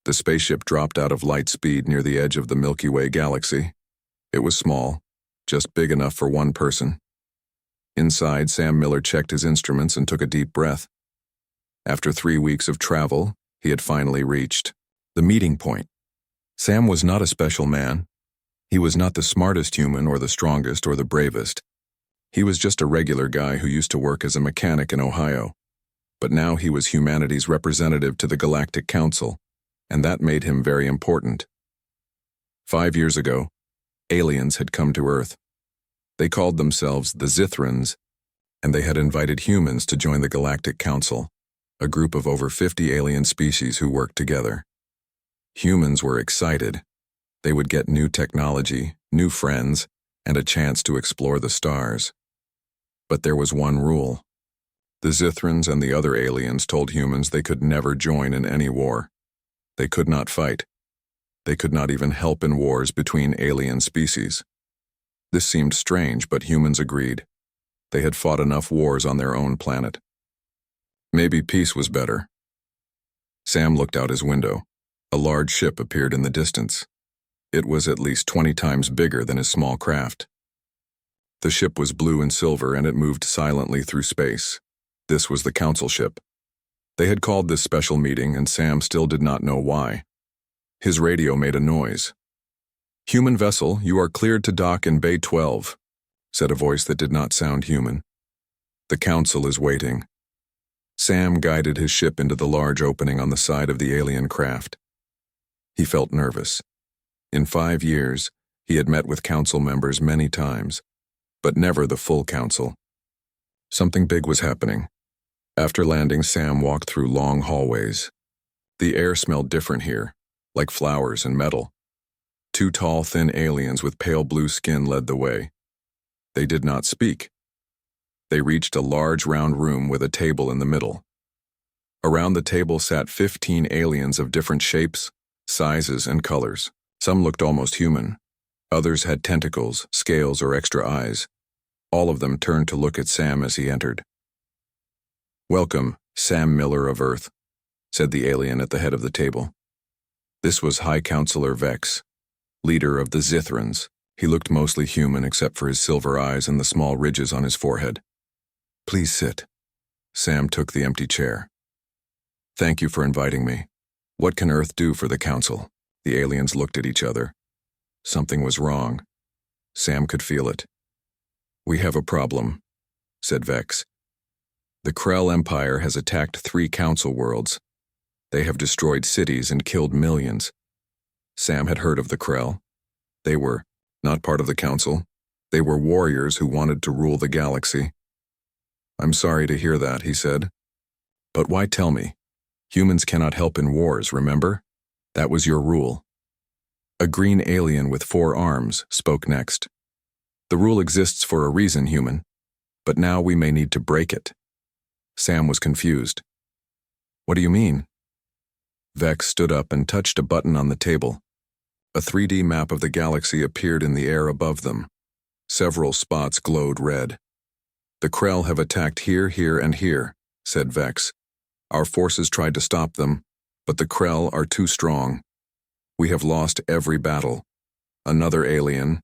The spaceship dropped out of light speed near the edge of the Milky Way galaxy. It was small, just big enough for one person. Inside, Sam Miller checked his instruments and took a deep breath. After 3 weeks of travel, he had finally reached the meeting point. Sam was not a special man. He was not the smartest human or the strongest or the bravest. He was just a regular guy who used to work as a mechanic in Ohio. But now he was humanity's representative to the Galactic Council, and that made him very important. 5 years ago, aliens had come to Earth. They called themselves the Zithrans, and they had invited humans to join the Galactic Council, a group of over 50 alien species who worked together. Humans were excited. They would get new technology, new friends, and a chance to explore the stars. But there was one rule. The Zithrans and the other aliens told humans they could never join in any war. They could not fight. They could not even help in wars between alien species. This seemed strange, but humans agreed. They had fought enough wars on their own planet. Maybe peace was better. Sam looked out his window. A large ship appeared in the distance. It was at least 20 times bigger than his small craft. The ship was blue and silver, and it moved silently through space. This was the council ship. They had called this special meeting, and Sam still did not know why. His radio made a noise. "Human vessel, you are cleared to dock in Bay 12, said a voice that did not sound human. "The council is waiting." Sam guided his ship into the large opening on the side of the alien craft. He felt nervous. In 5 years, he had met with council members many times, but never the full council. Something big was happening. After landing, Sam walked through long hallways. The air smelled different here, like flowers and metal. 2 tall, thin aliens with pale blue skin led the way. They did not speak. They reached a large round room with a table in the middle. Around the table sat 15 aliens of different shapes, sizes, and colors. Some looked almost human. Others had tentacles, scales, or extra eyes. All of them turned to look at Sam as he entered. "Welcome, Sam Miller of Earth," said the alien at the head of the table. This was High Counselor Vex, leader of the Zithrans. He looked mostly human except for his silver eyes and the small ridges on his forehead. "Please sit." Sam took the empty chair. "Thank you for inviting me. What can Earth do for the Council?" The aliens looked at each other. Something was wrong. Sam could feel it. "We have a problem," said Vex. "The Krell Empire has attacked 3 council worlds. They have destroyed cities and killed millions." Sam had heard of the Krell. They were not part of the council. They were warriors who wanted to rule the galaxy. "I'm sorry to hear that," he said. "But why tell me? Humans cannot help in wars, remember? That was your rule." A green alien with 4 arms spoke next. "The rule exists for a reason, human, but now we may need to break it." Sam was confused. "What do you mean?" Vex stood up and touched a button on the table. A 3D map of the galaxy appeared in the air above them. Several spots glowed red. "The Krell have attacked here, here, and here," said Vex. "Our forces tried to stop them, but the Krell are too strong. We have lost every battle." Another alien,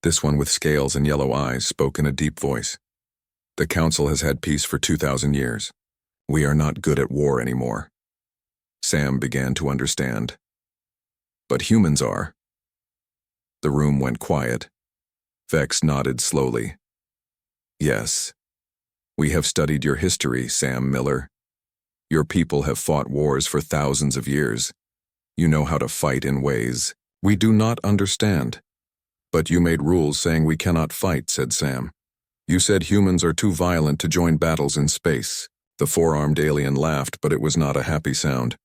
this one with scales and yellow eyes, spoke in a deep voice. "The Council has had peace for 2,000 years. We are not good at war anymore." Sam began to understand. "But humans are." The room went quiet. Vex nodded slowly. "Yes. We have studied your history, Sam Miller. Your people have fought wars for thousands of years. You know how to fight in ways we do not understand." "But you made rules saying we cannot fight," said Sam. "You said humans are too violent to join battles in space." The 4-armed alien laughed, but it was not a happy sound.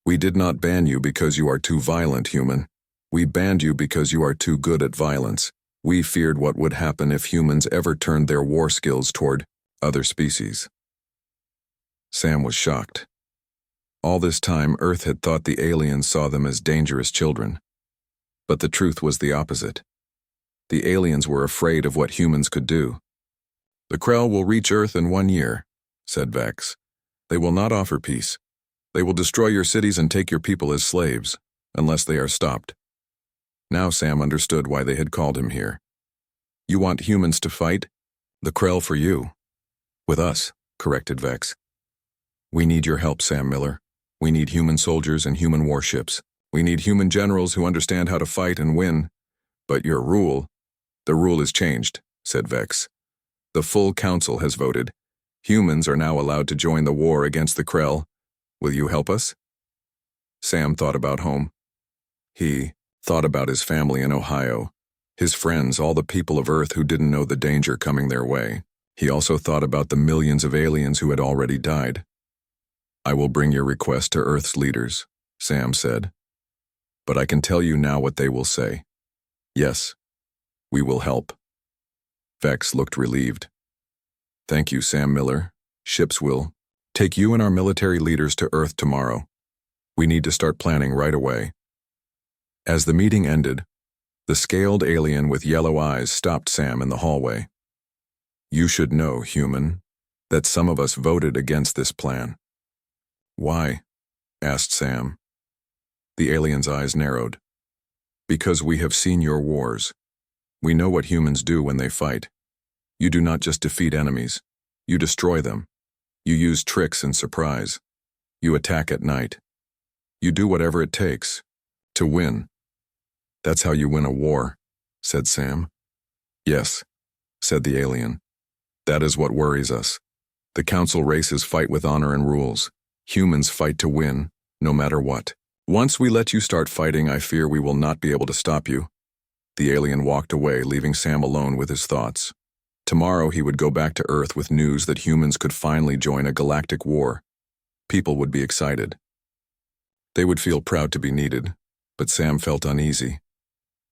"We did not ban you because you are too violent, human. We banned you because you are too good at violence. We feared what would happen if humans ever turned their war skills toward other species." Sam was shocked. All this time, Earth had thought the aliens saw them as dangerous children. But the truth was the opposite. The aliens were afraid of what humans could do. "The Krell will reach Earth in 1 year," said Vex. "They will not offer peace. They will destroy your cities and take your people as slaves, unless they are stopped. Now Sam understood why they had called him here. You want humans to fight? The Krell for you. With us, corrected Vex. We need your help, Sam Miller. We need human soldiers and human warships. We need human generals who understand how to fight and win. But the rule is changed, said Vex. The full council has voted. Humans are now allowed to join the war against the Krell. Will you help us? Sam thought about home. He thought about his family in Ohio, his friends, all the people of Earth who didn't know the danger coming their way. He also thought about the millions of aliens who had already died. I will bring your request to Earth's leaders, Sam said. But I can tell you now what they will say. Yes, we will help. Vex looked relieved. Thank you, Sam Miller. Ships will take you and our military leaders to Earth tomorrow. We need to start planning right away. As the meeting ended, the scaled alien with yellow eyes stopped Sam in the hallway. You should know, human, that some of us voted against this plan. Why? Asked Sam. The alien's eyes narrowed. Because we have seen your wars. We know what humans do when they fight. You do not just defeat enemies. You destroy them. You use tricks and surprise. You attack at night. You do whatever it takes to win. That's how you win a war, said Sam. Yes, said the alien. That is what worries us. The council races fight with honor and rules. Humans fight to win, no matter what. Once we let you start fighting, I fear we will not be able to stop you. The alien walked away, leaving Sam alone with his thoughts. Tomorrow he would go back to Earth with news that humans could finally join a galactic war. People would be excited. They would feel proud to be needed, but Sam felt uneasy.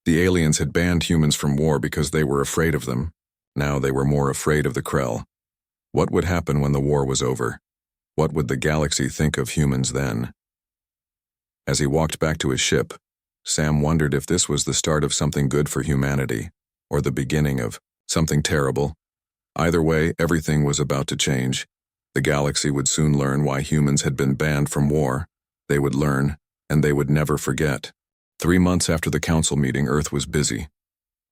The aliens had banned humans from war because they were afraid of them. Now they were more afraid of the Krell. What would happen when the war was over? What would the galaxy think of humans then? As he walked back to his ship, Sam wondered if this was the start of something good for humanity, or the beginning of something terrible. Either way, everything was about to change. The galaxy would soon learn why humans had been banned from war. They would learn, and they would never forget. 3 months after the council meeting, Earth was busy.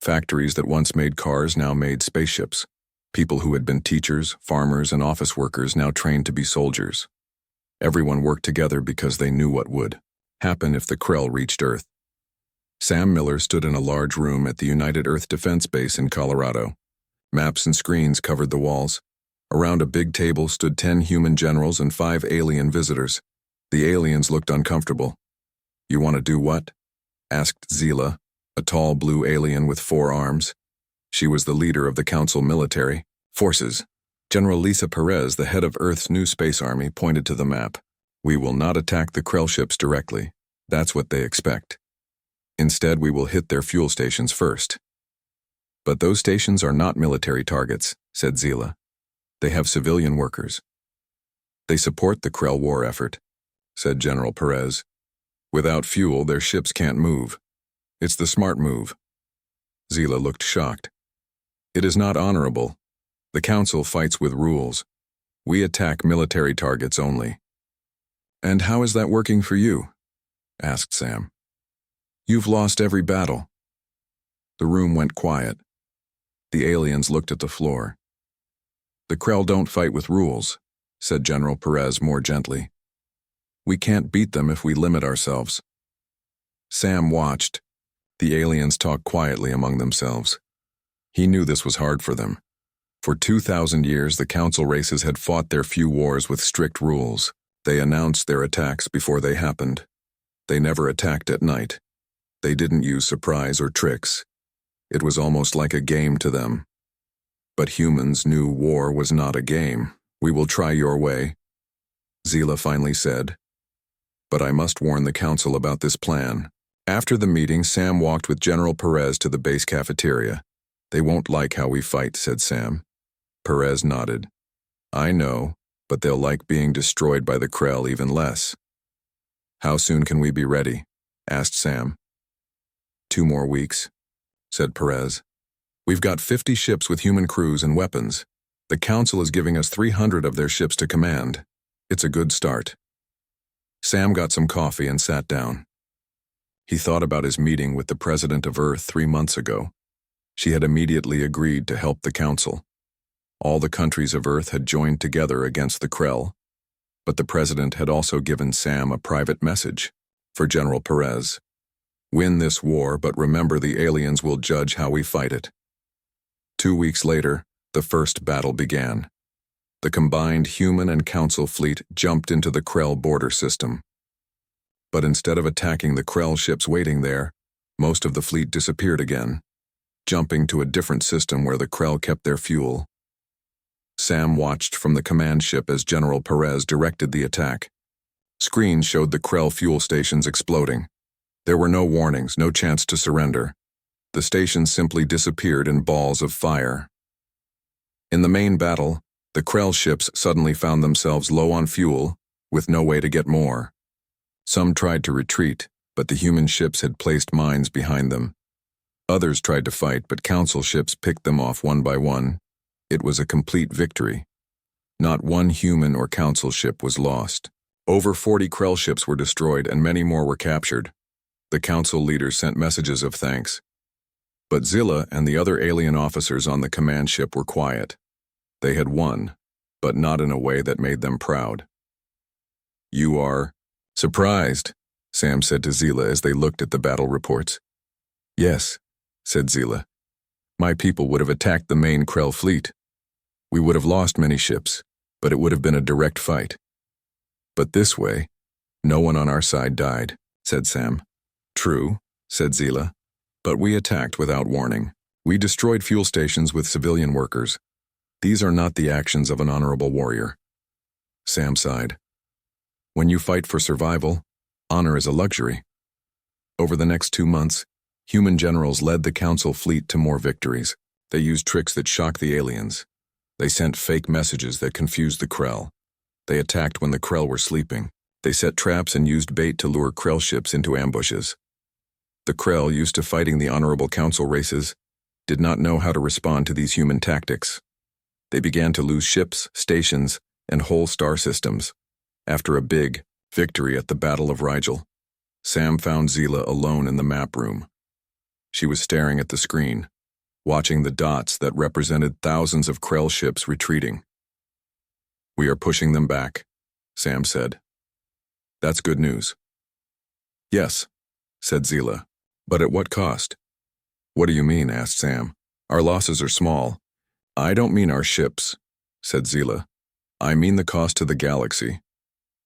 Factories that once made cars now made spaceships. People who had been teachers, farmers, and office workers now trained to be soldiers. Everyone worked together because they knew what would happen if the Krell reached Earth. Sam Miller stood in a large room at the United Earth Defense Base in Colorado. Maps and screens covered the walls. Around a big table stood 10 human generals and 5 alien visitors. The aliens looked uncomfortable. You want to do what? Asked Zila, a tall blue alien with 4 arms. She was the leader of the Council military forces. General Lisa Perez, the head of Earth's new space army, pointed to the map. We will not attack the Krell ships directly. That's what they expect. Instead, we will hit their fuel stations first. But those stations are not military targets, said Zila. They have civilian workers. They support the Krell war effort, said General Perez. Without fuel, their ships can't move. It's the smart move. Zila looked shocked. It is not honorable. The Council fights with rules. We attack military targets only. And how is that working for you? Asked Sam. You've lost every battle. The room went quiet. The aliens looked at the floor. The Krell don't fight with rules, said General Perez more gently. We can't beat them if we limit ourselves. Sam watched. The aliens talked quietly among themselves. He knew this was hard for them. For 2,000 years, the Council races had fought their few wars with strict rules. They announced their attacks before they happened. They never attacked at night. They didn't use surprise or tricks. It was almost like a game to them. But humans knew war was not a game. We will try your way, Zila finally said. But I must warn the Council about this plan. After the meeting, Sam walked with General Perez to the base cafeteria. They won't like how we fight, said Sam. Perez nodded. I know, but they'll like being destroyed by the Krell even less. How soon can we be ready? Asked Sam. 2 more weeks, said Perez. We've got 50 ships with human crews and weapons. The Council is giving us 300 of their ships to command. It's a good start. Sam got some coffee and sat down. He thought about his meeting with the President of Earth 3 months ago. She had immediately agreed to help the Council. All the countries of Earth had joined together against the Krell, but the President had also given Sam a private message for General Perez. Win this war, but remember the aliens will judge how we fight it. 2 weeks later, the first battle began. The combined human and Council fleet jumped into the Krell border system. But instead of attacking the Krell ships waiting there, most of the fleet disappeared again, jumping to a different system where the Krell kept their fuel. Sam watched from the command ship as General Perez directed the attack. Screens showed the Krell fuel stations exploding. There were no warnings, no chance to surrender. The stations simply disappeared in balls of fire. In the main battle, the Krell ships suddenly found themselves low on fuel, with no way to get more. Some tried to retreat, but the human ships had placed mines behind them. Others tried to fight, but Council ships picked them off one by one. It was a complete victory. Not one human or Council ship was lost. Over 40 Krell ships were destroyed and many more were captured. The Council leaders sent messages of thanks. But Zilla and the other alien officers on the command ship were quiet. They had won, but not in a way that made them proud. "You are surprised," Sam said to Zilla as they looked at the battle reports. "Yes," said Zilla. "My people would have attacked the main Krell fleet. We would have lost many ships, but it would have been a direct fight. But this way, no one on our side died," said Sam. "True," said Zilla, "but we attacked without warning. We destroyed fuel stations with civilian workers. These are not the actions of an honorable warrior." Sam sighed. "When you fight for survival, honor is a luxury." Over the next 2 months, human generals led the Council fleet to more victories. They used tricks that shocked the aliens. They sent fake messages that confused the Krell. They attacked when the Krell were sleeping. They set traps and used bait to lure Krell ships into ambushes. The Krell, used to fighting the honorable Council races, did not know how to respond to these human tactics. They began to lose ships, stations, and whole star systems. After a big victory at the Battle of Rigel, Sam found Zilla alone in the map room. She was staring at the screen, watching the dots that represented thousands of Krell ships retreating. "We are pushing them back," Sam said. "That's good news." "Yes," said Zilla, "but at what cost?" "What do you mean?" asked Sam. "Our losses are small." "I don't mean our ships," said Zilla. "I mean the cost to the galaxy.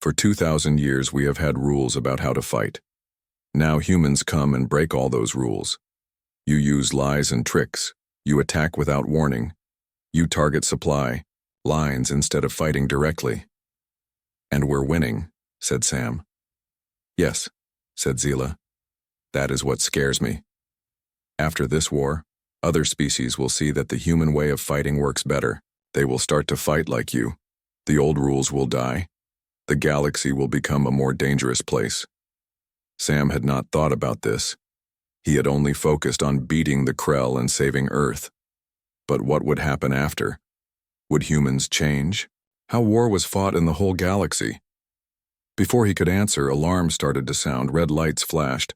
For 2,000 years we have had rules about how to fight. Now humans come and break all those rules. You use lies and tricks. You attack without warning. You target supply lines instead of fighting directly." "And we're winning," said Sam. "Yes," said Zilla. "That is what scares me. After this war, other species will see that the human way of fighting works better. They will start to fight like you. The old rules will die. The galaxy will become a more dangerous place." Sam had not thought about this. He had only focused on beating the Krell and saving Earth. But what would happen after? Would humans change? How war was fought in the whole galaxy? Before he could answer, alarms started to sound, red lights flashed.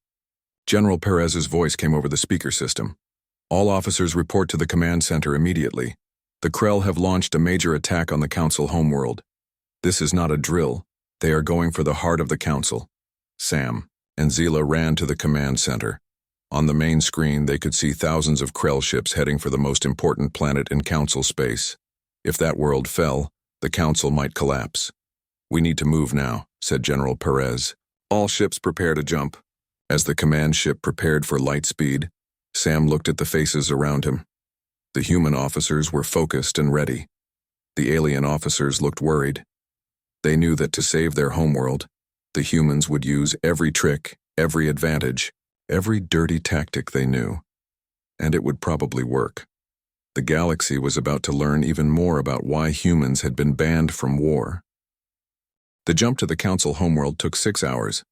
General Perez's voice came over the speaker system. "All officers report to the command center immediately. The Krell have launched a major attack on the Council homeworld. This is not a drill. They are going for the heart of the Council." Sam and Zilla ran to the command center. On the main screen, they could see thousands of Krell ships heading for the most important planet in Council space. If that world fell, the Council might collapse. "We need to move now," said General Perez. "All ships prepare to jump." As the command ship prepared for light speed, Sam looked at the faces around him. The human officers were focused and ready. The alien officers looked worried. They knew that to save their homeworld, the humans would use every trick, every advantage, every dirty tactic they knew. And it would probably work. The galaxy was about to learn even more about why humans had been banned from war. The jump to the Council homeworld took 6 hours.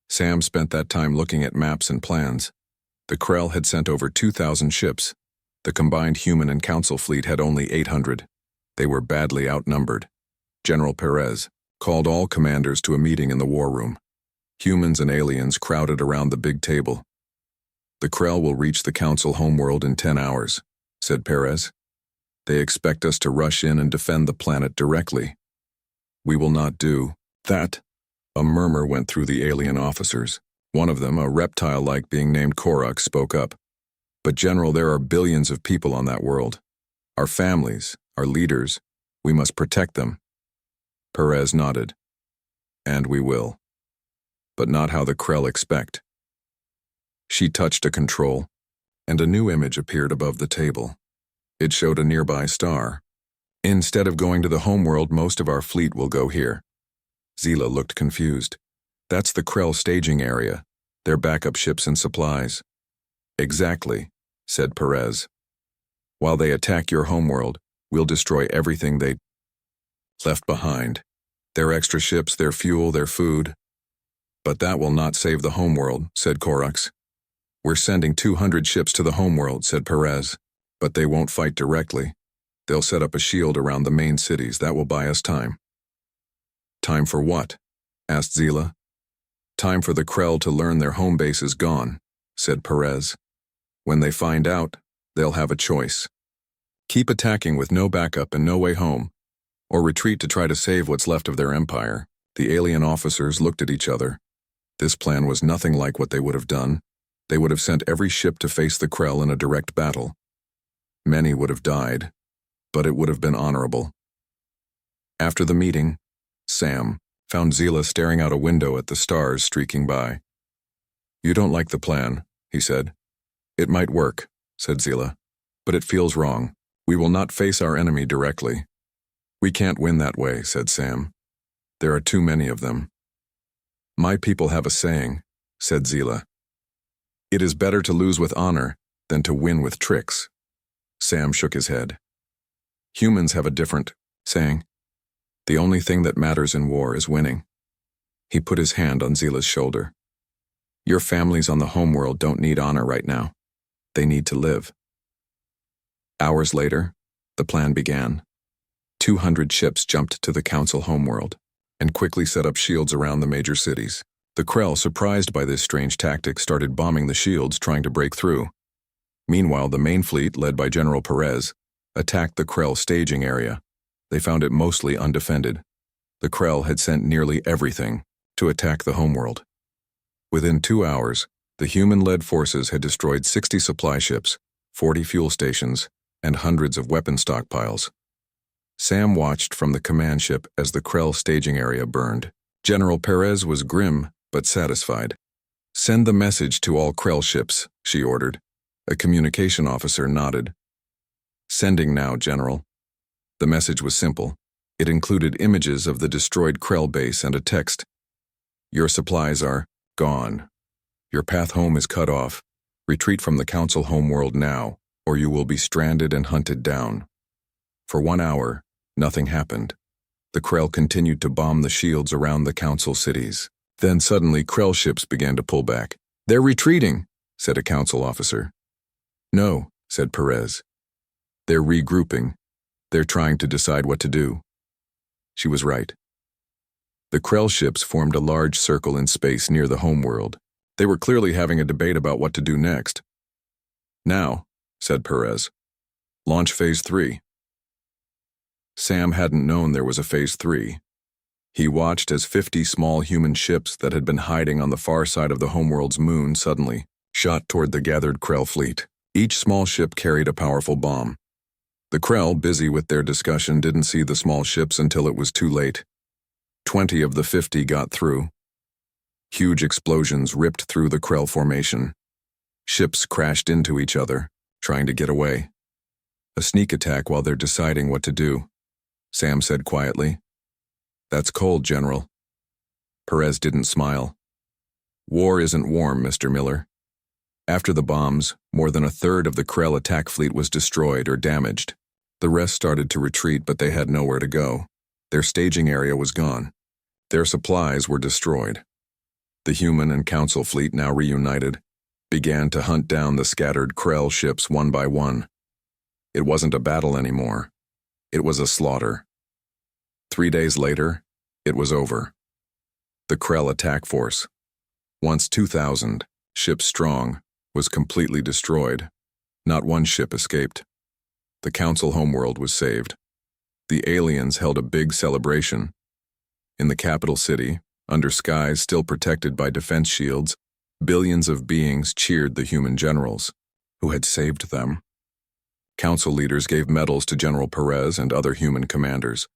Sam spent that time looking at maps and plans. The Krell had sent over 2,000 ships. The combined human and Council fleet had only 800. They were badly outnumbered. General Perez called all commanders to a meeting in the war room. Humans and aliens crowded around the big table. "The Krell will reach the Council homeworld in 10 hours, said Perez. "They expect us to rush in and defend the planet directly. We will not do that." A murmur went through the alien officers. One of them, a reptile-like being named Korak, spoke up. "But General, there are billions of people on that world. Our families, our leaders, we must protect them." Perez nodded. "And we will. But not how the Krell expect." She touched a control, and a new image appeared above the table. It showed a nearby star. "Instead of going to the homeworld, most of our fleet will go here." Zila looked confused. "That's the Krell staging area, their backup ships and supplies." "Exactly," said Perez. "While they attack your homeworld, we'll destroy everything they left behind. Their extra ships, their fuel, their food." "But that will not save the homeworld," said Korax. "We're sending 200 ships to the homeworld," said Perez. "But they won't fight directly. They'll set up a shield around the main cities. That will buy us time." "Time for what?" asked Zila. "Time for the Krell to learn their home base is gone," said Perez. "When they find out, they'll have a choice. Keep attacking with no backup and no way home, or retreat to try to save what's left of their empire." The alien officers looked at each other. This plan was nothing like what they would have done. They would have sent every ship to face the Krell in a direct battle. Many would have died, but it would have been honorable. After the meeting, Sam found Zila staring out a window at the stars streaking by. "You don't like the plan," he said. "It might work," said Zila, "but it feels wrong. We will not face our enemy directly." "We can't win that way," said Sam. "There are too many of them." "My people have a saying," said Zila. "It is better to lose with honor than to win with tricks." Sam shook his head. "Humans have a different saying. The only thing that matters in war is winning." He put his hand on Zila's shoulder. "Your families on the homeworld don't need honor right now. They need to live." Hours later, the plan began. 200 ships jumped to the Council homeworld and quickly set up shields around the major cities. The Krell, surprised by this strange tactic, started bombing the shields, trying to break through. Meanwhile, the main fleet, led by General Perez, attacked the Krell staging area. They found it mostly undefended. The Krell had sent nearly everything to attack the homeworld. Within 2 hours, the human-led forces had destroyed 60 supply ships, 40 fuel stations, and hundreds of weapon stockpiles. Sam watched from the command ship as the Krell staging area burned. General Perez was grim but satisfied. "Send the message to all Krell ships," she ordered. A communication officer nodded. "Sending now, General." The message was simple. It included images of the destroyed Krell base and a text. "Your supplies are gone. Your path home is cut off. Retreat from the Council homeworld now, or you will be stranded and hunted down." For 1 hour, nothing happened. The Krell continued to bomb the shields around the Council cities. Then suddenly Krell ships began to pull back. "They're retreating," said a Council officer. "No," said Perez. "They're regrouping. They're trying to decide what to do." She was right. The Krell ships formed a large circle in space near the homeworld. They were clearly having a debate about what to do next. "Now," said Perez, "launch Phase 3. Sam hadn't known there was a Phase 3. He watched as 50 small human ships that had been hiding on the far side of the homeworld's moon suddenly shot toward the gathered Krell fleet. Each small ship carried a powerful bomb. The Krell, busy with their discussion, didn't see the small ships until it was too late. 20 of the 50 got through. Huge explosions ripped through the Krell formation. Ships crashed into each other, trying to get away. "A sneak attack while they're deciding what to do," Sam said quietly. "That's cold, General." Perez didn't smile. "War isn't warm, Mr. Miller." After the bombs, more than a third of the Krell attack fleet was destroyed or damaged. The rest started to retreat, but they had nowhere to go. Their staging area was gone. Their supplies were destroyed. The human and Council fleet, now reunited, began to hunt down the scattered Krell ships one by one. It wasn't a battle anymore. It was a slaughter. 3 days later, it was over. The Krell attack force once 2,000, ships strong, was completely destroyed. Not one ship escaped. The Council homeworld was saved. The aliens held a big celebration. In the capital city, under skies still protected by defense shields, billions of beings cheered the human generals, who had saved them. Council leaders gave medals to General Perez and other human commanders.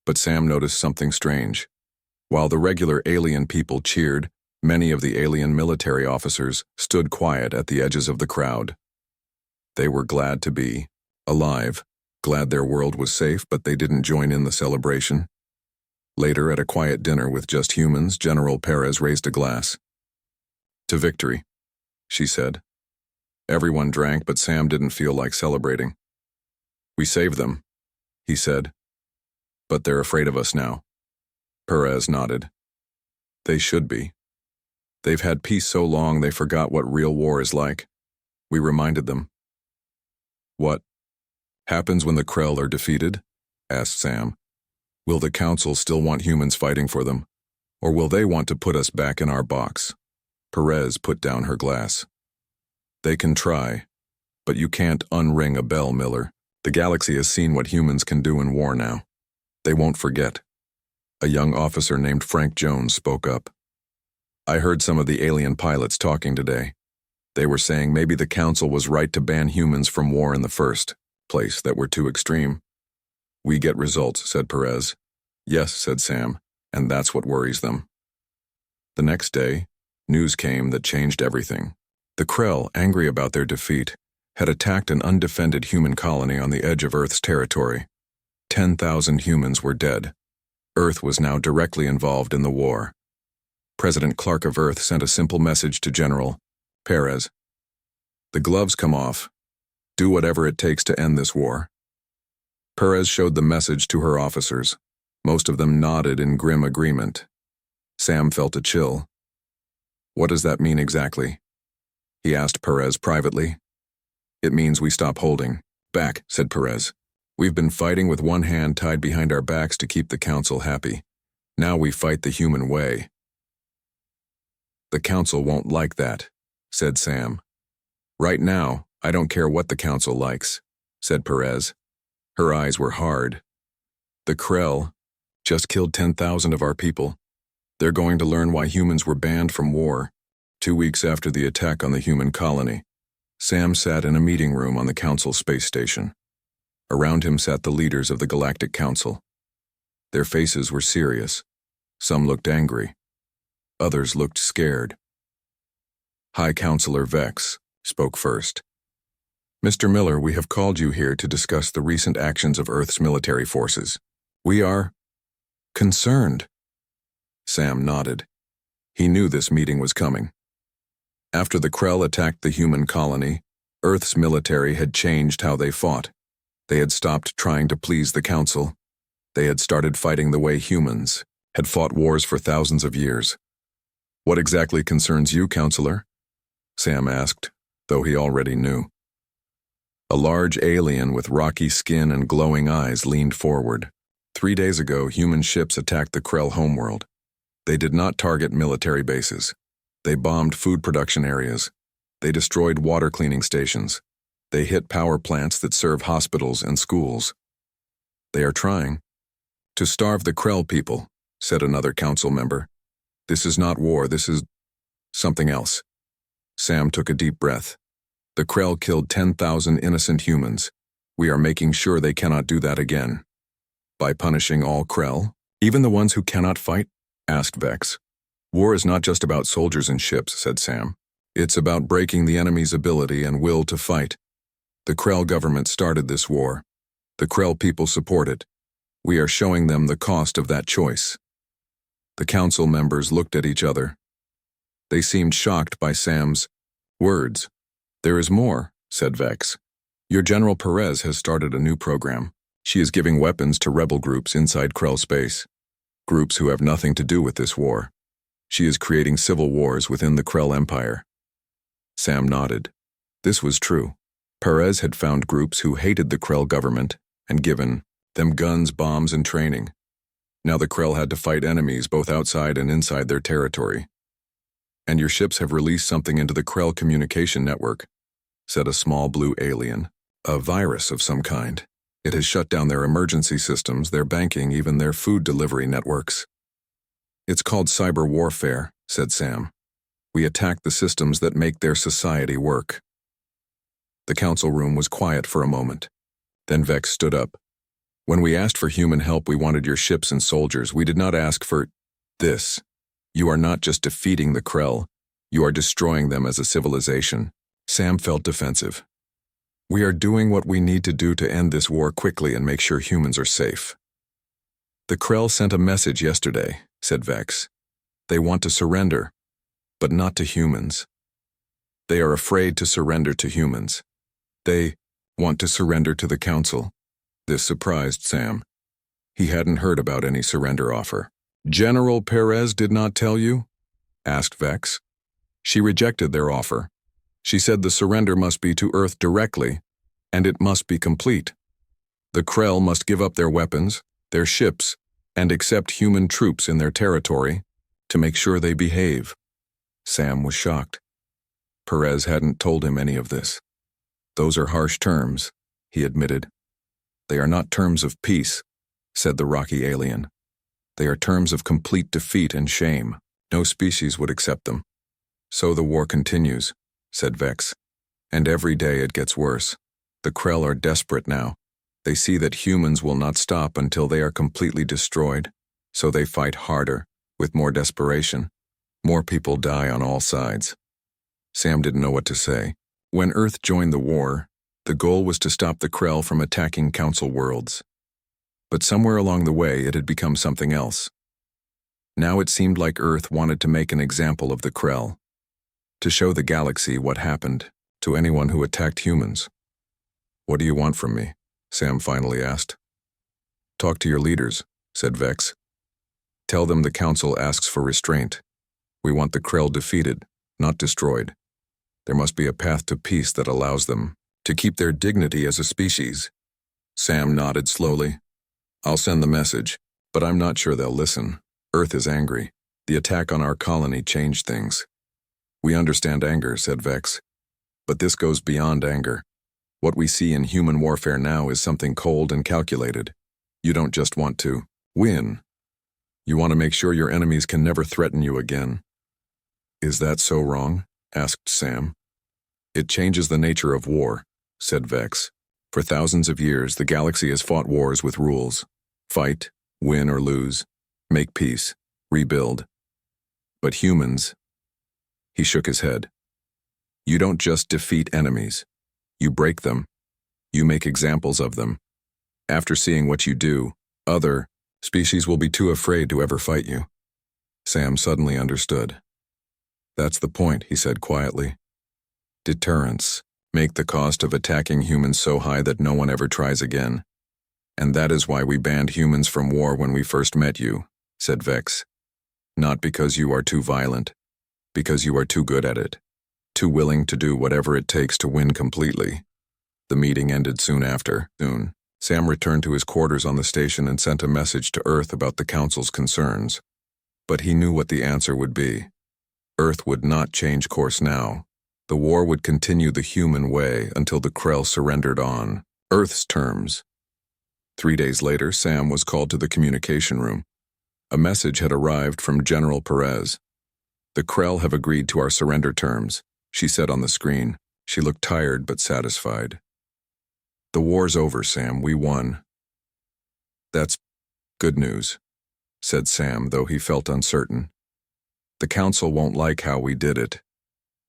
But Sam noticed something strange. While the regular alien people cheered, many of the alien military officers stood quiet at the edges of the crowd. They were glad to be alive, glad their world was safe, but they didn't join in the celebration. Later, at a quiet dinner with just humans, General Perez raised a glass. "To victory," she said. Everyone drank, but Sam didn't feel like celebrating. "We saved them," he said. "But they're afraid of us now." Perez nodded. "They should be. They've had peace so long they forgot what real war is like." We reminded them. "What happens when the Krell are defeated?" asked Sam. "Will the Council still want humans fighting for them? Or will they want to put us back in our box?" Perez put down her glass. "They can try, but you can't unring a bell, Miller. The galaxy has seen what humans can do in war now. They won't forget." A young officer named Frank Jones spoke up. "I heard some of the alien pilots talking today. They were saying maybe the Council was right to ban humans from war in the first place, that were too extreme." "We get results," said Perez. "Yes," said Sam, "and that's what worries them." The next day, news came that changed everything. The Krell, angry about their defeat, had attacked an undefended human colony on the edge of Earth's territory. 10,000 humans were dead. Earth was now directly involved in the war. President Clark of Earth sent a simple message to General Perez. "The gloves come off. Do whatever it takes to end this war." Perez showed the message to her officers. Most of them nodded in grim agreement. Sam felt a chill. "What does that mean exactly?" he asked Perez privately. "It means we stop holding back," said Perez. "We've been fighting with one hand tied behind our backs to keep the Council happy. Now we fight the human way." "The Council won't like that," said Sam. "Right now, I don't care what the Council likes," said Perez. Her eyes were hard. "The Krell just killed 10,000 of our people. They're going to learn why humans were banned from war." 2 weeks after the attack on the human colony, Sam sat in a meeting room on the Council space station. Around him sat the leaders of the Galactic Council. Their faces were serious. Some looked angry. Others looked scared. High Counselor Vex spoke first. "Mr. Miller, we have called you here to discuss the recent actions of Earth's military forces. We are concerned." Sam nodded. He knew this meeting was coming. After the Krell attacked the human colony, Earth's military had changed how they fought. They had stopped trying to please the Council. They had started fighting the way humans had fought wars for thousands of years. "What exactly concerns you, Counselor?" Sam asked, though he already knew. A large alien with rocky skin and glowing eyes leaned forward. 3 days ago, human ships attacked the Krell homeworld. They did not target military bases. They bombed food production areas. They destroyed water cleaning stations. They hit power plants that serve hospitals and schools. "They are trying to starve the Krell people," said another council member. "This is not war, this is something else." Sam took a deep breath. "The Krell killed 10,000 innocent humans. We are making sure they cannot do that again." "By punishing all Krell, even the ones who cannot fight?" asked Vex. "War is not just about soldiers and ships," said Sam. "It's about breaking the enemy's ability and will to fight. The Krell government started this war. The Krell people support it. We are showing them the cost of that choice." The council members looked at each other. They seemed shocked by Sam's words. "There is more," said Vex. "Your General Perez has started a new program. She is giving weapons to rebel groups inside Krell space. Groups who have nothing to do with this war. She is creating civil wars within the Krell Empire." Sam nodded. This was true. Perez had found groups who hated the Krell government and given them guns, bombs, and training. Now the Krell had to fight enemies both outside and inside their territory. And your ships have released something into the Krell communication network, said a small blue alien. A virus of some kind. It has shut down their emergency systems, their banking, even their food delivery networks. It's called cyber warfare, said Sam. We attack the systems that make their society work. The council room was quiet for a moment. Then Vex stood up. When we asked for human help, we wanted your ships and soldiers. We did not ask for this. You are not just defeating the Krell. You are destroying them as a civilization. Sam felt defensive. We are doing what we need to do to end this war quickly and make sure humans are safe. The Krell sent a message yesterday, said Vex. They want to surrender, but not to humans. They are afraid to surrender to humans. They want to surrender to the council. This surprised Sam. He hadn't heard about any surrender offer. General Perez did not tell you? Asked Vex. She rejected their offer. She said the surrender must be to Earth directly, and it must be complete. The Krell must give up their weapons, their ships, and accept human troops in their territory to make sure they behave. Sam was shocked. Perez hadn't told him any of this. Those are harsh terms, he admitted. They are not terms of peace, said the rocky alien. They are terms of complete defeat and shame. No species would accept them. So the war continues, said Vex. And every day it gets worse. The Krell are desperate now. They see that humans will not stop until they are completely destroyed. So they fight harder, with more desperation. More people die on all sides. Sam didn't know what to say. When Earth joined the war, the goal was to stop the Krell from attacking Council worlds. But somewhere along the way it had become something else. Now it seemed like Earth wanted to make an example of the Krell. To show the galaxy what happened to anyone who attacked humans. What do you want from me? Sam finally asked. Talk to your leaders, said Vex. Tell them the council asks for restraint. We want the Krell defeated, not destroyed. There must be a path to peace that allows them to keep their dignity as a species. Sam nodded slowly. I'll send the message, but I'm not sure they'll listen. Earth is angry. The attack on our colony changed things. We understand anger, said Vex. But this goes beyond anger. What we see in human warfare now is something cold and calculated. You don't just want to win. You want to make sure your enemies can never threaten you again. Is that so wrong? Asked Sam. It changes the nature of war, said Vex. For thousands of years, the galaxy has fought wars with rules. Fight, win or lose, make peace, rebuild. But humans... He shook his head. You don't just defeat enemies. You break them. You make examples of them. After seeing what you do, other species will be too afraid to ever fight you. Sam suddenly understood. That's the point, he said quietly. Deterrence. Make the cost of attacking humans so high that no one ever tries again. And that is why we banned humans from war when we first met you, said Vex. Not because you are too violent. Because you are too good at it, too willing to do whatever it takes to win completely. The meeting ended soon after. Soon, Sam returned to his quarters on the station and sent a message to Earth about the Council's concerns. But he knew what the answer would be. Earth would not change course now. The war would continue the human way until the Krell surrendered on Earth's terms. 3 days later, Sam was called to the communication room. A message had arrived from General Perez. The Krell have agreed to our surrender terms, she said on the screen. She looked tired but satisfied. The war's over, Sam. We won. That's good news, said Sam, though he felt uncertain. The council won't like how we did it,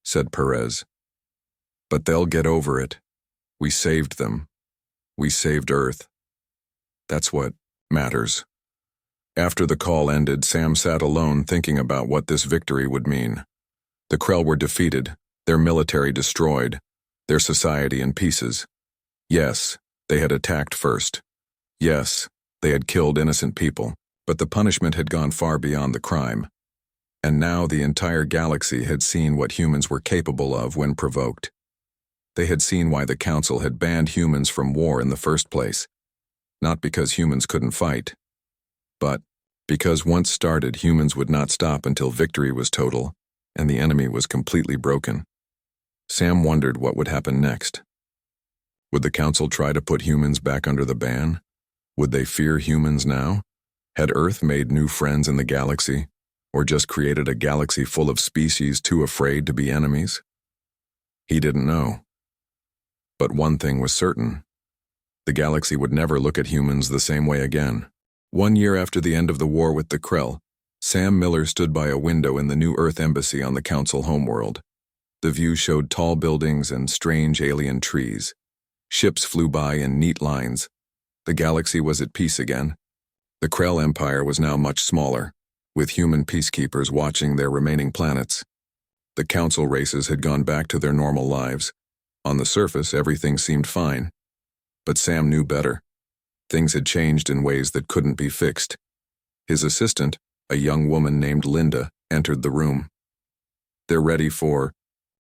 said Perez. But they'll get over it. We saved them. We saved Earth. That's what matters. After the call ended, Sam sat alone thinking about what this victory would mean. The Krell were defeated, their military destroyed, their society in pieces. Yes, they had attacked first. Yes, they had killed innocent people, but the punishment had gone far beyond the crime. And now the entire galaxy had seen what humans were capable of when provoked. They had seen why the Council had banned humans from war in the first place. Not because humans couldn't fight, but because once started, humans would not stop until victory was total. and the enemy was completely broken. Sam wondered what would happen next. Would the Council try to put humans back under the ban? Would they fear humans now? Had Earth made new friends in the galaxy, or just created a galaxy full of species too afraid to be enemies? He didn't know. But one thing was certain. The galaxy would never look at humans the same way again. 1 year after the end of the war with the Krell, Sam Miller stood by a window in the New Earth Embassy on the Council homeworld. The view showed tall buildings and strange alien trees. Ships flew by in neat lines. The galaxy was at peace again. The Krell Empire was now much smaller, with human peacekeepers watching their remaining planets. The Council races had gone back to their normal lives. On the surface, everything seemed fine. But Sam knew better. Things had changed in ways that couldn't be fixed. His assistant, a young woman named Linda, entered the room. "They're ready for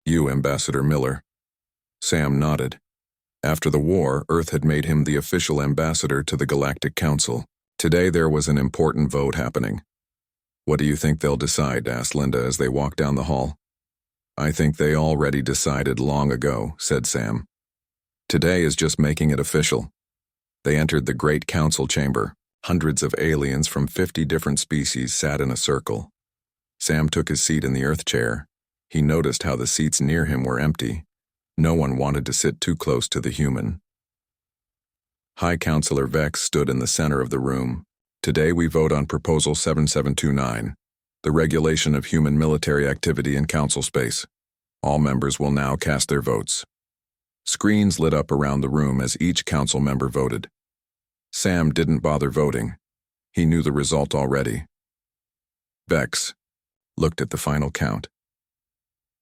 you, Ambassador Miller." Sam nodded. After the war, Earth had made him the official ambassador to the Galactic Council. Today there was an important vote happening. "What do you think they'll decide?" asked Linda as they walked down the hall. "I think they already decided long ago," said Sam. "Today is just making it official." They entered the Great Council chamber. Hundreds of aliens from 50 different species sat in a circle. Sam took his seat in the Earth chair. He noticed how the seats near him were empty. No one wanted to sit too close to the human. High Counselor Vex stood in the center of the room. "Today we vote on Proposal 7729, the regulation of human military activity in Council space. All members will now cast their votes." Screens lit up around the room as each council member voted. Sam didn't bother voting. He knew the result already. Vex looked at the final count.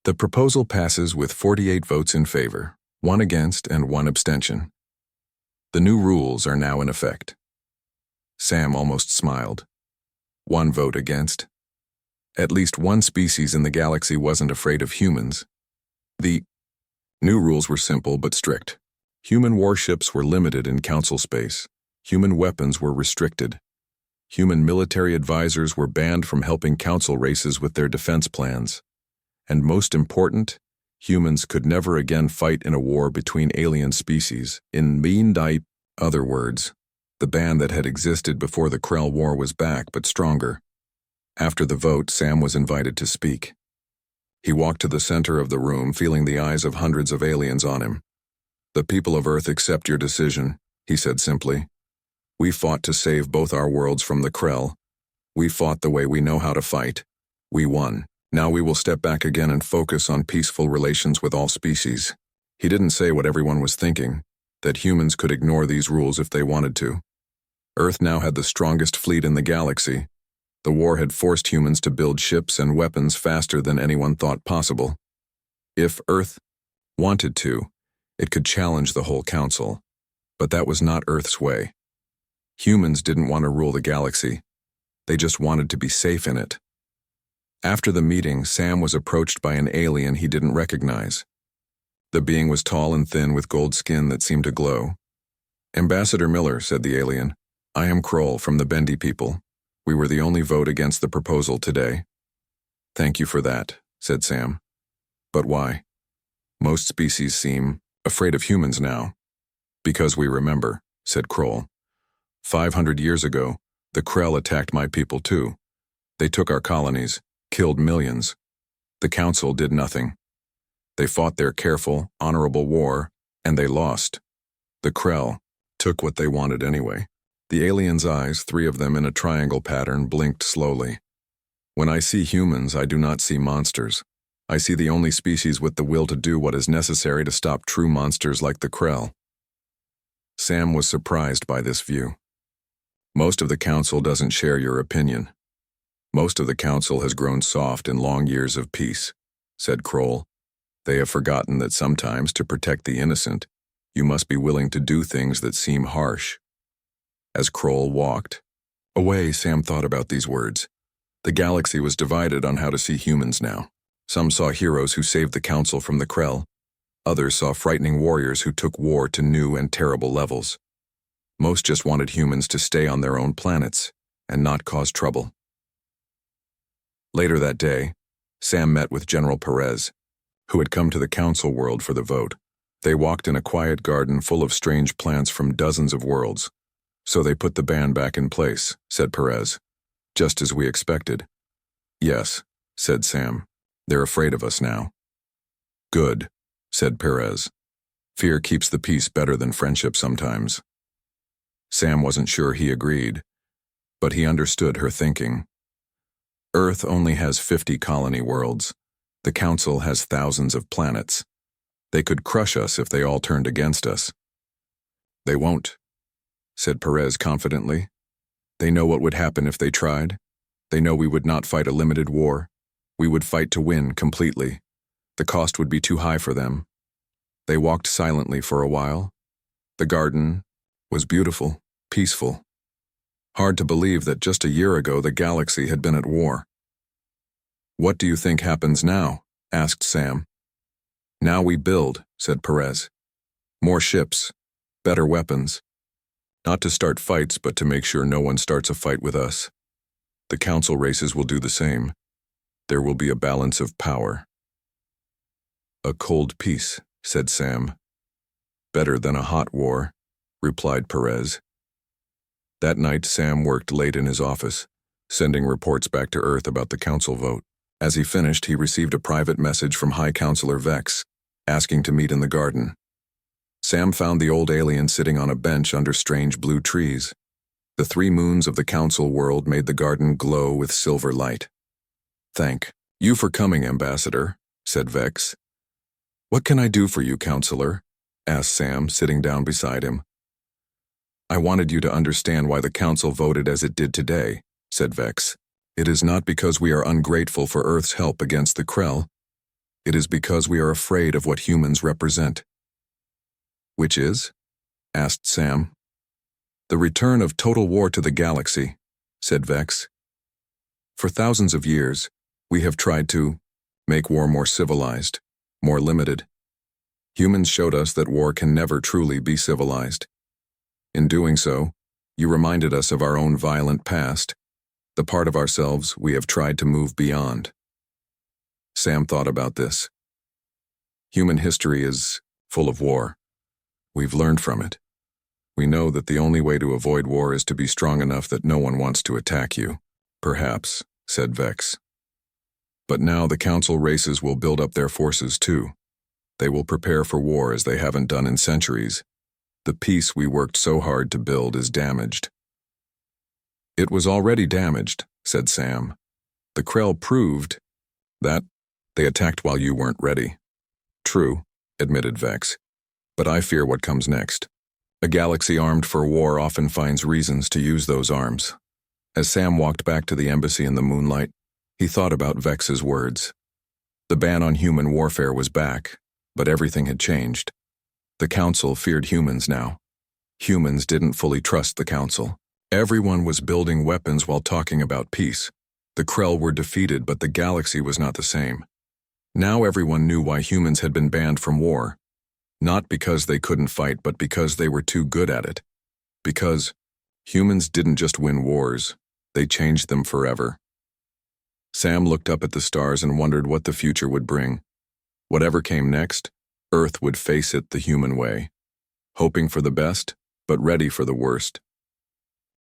The proposal passes with 48 votes in favor, 1 against, and 1 abstention. The new rules are now in effect. Sam almost smiled. 1 vote against. At least one species in the galaxy wasn't afraid of humans. The new rules were simple but strict. Human warships were limited in Council space. Human weapons were restricted. Human military advisors were banned from helping Council races with their defense plans. And most important, humans could never again fight in a war between alien species. In other words, the ban that had existed before the Krell War was back but stronger. After the vote, Sam was invited to speak. He walked to the center of the room, feeling the eyes of hundreds of aliens on him. "The people of Earth accept your decision," he said simply. "We fought to save both our worlds from the Krell. We fought the way we know how to fight. We won. Now we will step back again and focus on peaceful relations with all species." He didn't say what everyone was thinking, that humans could ignore these rules if they wanted to. Earth now had the strongest fleet in the galaxy. The war had forced humans to build ships and weapons faster than anyone thought possible. If Earth wanted to, it could challenge the whole council. But that was not Earth's way. Humans didn't want to rule the galaxy. They just wanted to be safe in it. After the meeting, Sam was approached by an alien he didn't recognize. The being was tall and thin with gold skin that seemed to glow. "Ambassador Miller," said the alien, "I am Kroll from the Bendy people. We were the only vote against the proposal today." "Thank you for that," said Sam. "But why? Most species seem afraid of humans now." "Because we remember," said Kroll. 500 years ago, the Krell attacked my people too. They took our colonies, killed millions. The Council did nothing. They fought their careful, honorable war, and they lost. The Krell took what they wanted anyway. The aliens' eyes, 3 of them in a triangle pattern, blinked slowly. "When I see humans, I do not see monsters. I see the only species with the will to do what is necessary to stop true monsters like the Krell." Sam was surprised by this view. "Most of the Council doesn't share your opinion. Most of the Council has grown soft in long years of peace," said Kroll. "They have forgotten that sometimes, to protect the innocent, you must be willing to do things that seem harsh." As Kroll walked away, Sam thought about these words. The galaxy was divided on how to see humans now. Some saw heroes who saved the Council from the Krell. Others saw frightening warriors who took war to new and terrible levels. Most just wanted humans to stay on their own planets and not cause trouble. Later that day, Sam met with General Perez, who had come to the council world for the vote. They walked in a quiet garden full of strange plants from dozens of worlds. "So they put the ban back in place," said Perez. "Just as we expected." "Yes," said Sam. "They're afraid of us now." "Good," said Perez. "Fear keeps the peace better than friendship sometimes." Sam wasn't sure he agreed, but he understood her thinking. Earth only has 50 colony worlds. The Council has thousands of planets. They could crush us if they all turned against us. "They won't," said Perez confidently. "They know what would happen if they tried. They know we would not fight a limited war. We would fight to win completely. The cost would be too high for them." They walked silently for a while. The garden was beautiful, peaceful. Hard to believe that just a year ago the galaxy had been at war. "What do you think happens now?" asked Sam. "Now we build," said Perez. "More ships, better weapons. Not to start fights, but to make sure no one starts a fight with us. The council races will do the same. There will be a balance of power." "A cold peace," said Sam. "Better than a hot war," replied Perez. That night, Sam worked late in his office, sending reports back to Earth about the council vote. As he finished, he received a private message from High Counselor Vex, asking to meet in the garden. Sam found the old alien sitting on a bench under strange blue trees. The 3 moons of the council world made the garden glow with silver light. "Thank you for coming, Ambassador," said Vex. "What can I do for you, Counselor?" asked Sam, sitting down beside him. "I wanted you to understand why the council voted as it did today," said Vex. "It is not because we are ungrateful for Earth's help against the Krell. It is because we are afraid of what humans represent." "Which is?" asked Sam. "The return of total war to the galaxy," said Vex. "For thousands of years, we have tried to make war more civilized, more limited. Humans showed us that war can never truly be civilized. In doing so, you reminded us of our own violent past, the part of ourselves we have tried to move beyond." Sam thought about this. Human history is full of war. We've learned from it. We know that the only way to avoid war is to be strong enough that no one wants to attack you. "Perhaps," said Vex. "But now the council races will build up their forces too. They will prepare for war as they haven't done in centuries. The peace we worked so hard to build is damaged." "It was already damaged," said Sam. "The Krell proved that they attacked while you weren't ready." "True," admitted Vex. "But I fear what comes next. A galaxy armed for war often finds reasons to use those arms." As Sam walked back to the embassy in the moonlight, he thought about Vex's words. The ban on human warfare was back, but everything had changed. The Council feared humans now. Humans didn't fully trust the Council. Everyone was building weapons while talking about peace. The Krell were defeated, but the galaxy was not the same. Now everyone knew why humans had been banned from war. Not because they couldn't fight, but because they were too good at it. Because humans didn't just win wars, they changed them forever. Sam looked up at the stars and wondered what the future would bring. Whatever came next, Earth would face it the human way, hoping for the best, but ready for the worst.